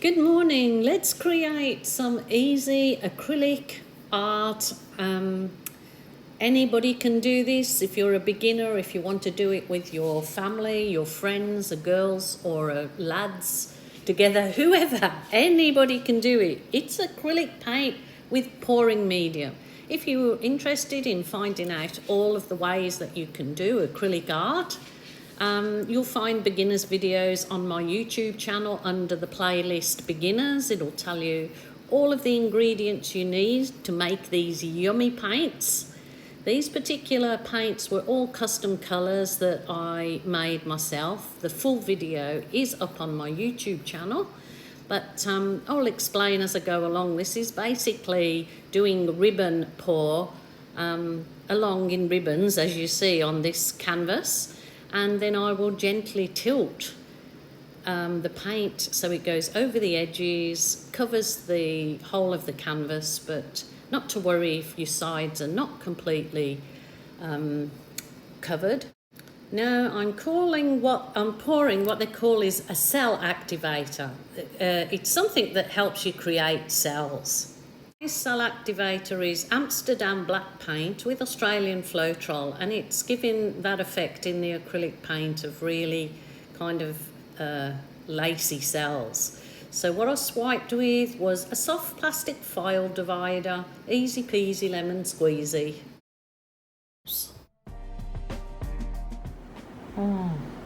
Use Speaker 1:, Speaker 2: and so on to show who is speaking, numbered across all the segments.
Speaker 1: Good morning. Let's create some easy acrylic art. Anybody can do this. If you're a beginner, if you want to do it with your family, your friends, the girls or lads together, whoever, anybody can do it. It's acrylic paint with pouring medium. If you're interested in finding out all of the ways that you can do acrylic art, you'll find beginners videos on my YouTube channel under the playlist beginners. It'll tell you all of the ingredients you need to make these yummy paints. These particular paints were all custom colours that I made myself. The full video is up on my YouTube channel, but I'll explain as I go along. This is basically doing ribbon pour along in ribbons, as you see on this canvas. And then I will gently tilt the paint so it goes over the edges, covers the whole of the canvas, but not to worry if your sides are not completely covered. Now I'm pouring what they call is a cell activator. It's something that helps you create cells. This cell activator is Amsterdam black paint with Australian Floetrol, and it's giving that effect in the acrylic paint of really kind of lacy cells. So what I swiped with was a soft plastic file divider, easy peasy lemon squeezy.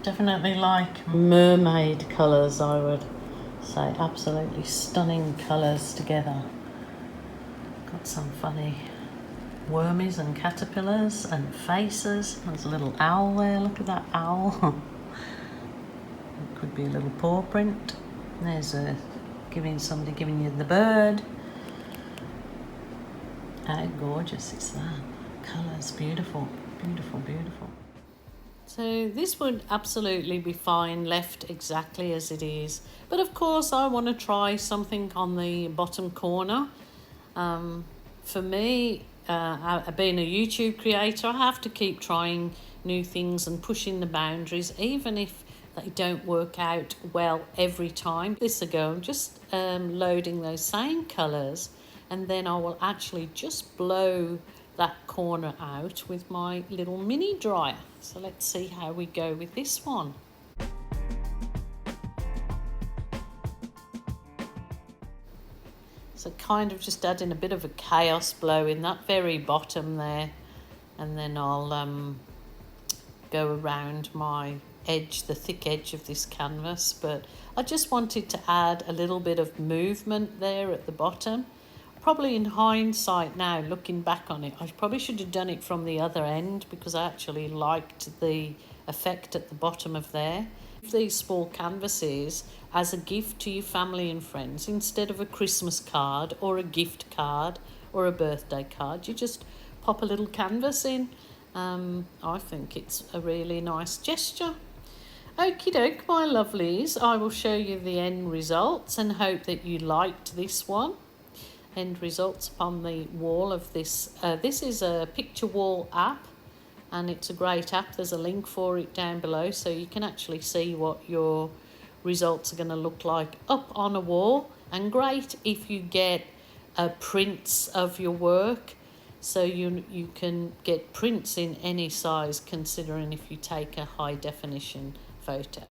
Speaker 1: Definitely like mermaid colours, I would say. Absolutely stunning colours together. Got some funny wormies and caterpillars and faces. There's a little owl there. Look at that owl. It could be a little paw print. There's somebody giving you the bird. How gorgeous is that? Colours, beautiful, beautiful, beautiful. So this would absolutely be fine left exactly as it is. But of course I want to try something on the bottom corner. For me, being a YouTube creator, I have to keep trying new things and pushing the boundaries, even if they don't work out well every time. This ago, I'm just loading those same colours, and then I will actually just blow that corner out with my little mini dryer. So let's see how we go with this one. So kind of just adding a bit of a chaos blow in that very bottom there, and then I'll go around my edge, the thick edge of this canvas. But I just wanted to add a little bit of movement there at the bottom. Probably in hindsight now, looking back on it, I probably should have done it from the other end, because I actually liked the effect at the bottom of there. These small canvases as a gift to your family and friends, instead of a Christmas card or a gift card or a birthday card, you just pop a little canvas in. I think it's a really nice gesture. Okie doke, my lovelies, I will show you the end results and hope that you liked this one. End results upon the wall of this. This is a picture wall app, and it's a great app. There's a link for it down below, so you can actually see what your results are going to look like up on a wall. And great if you get prints of your work, so you can get prints in any size, considering if you take a high definition photo.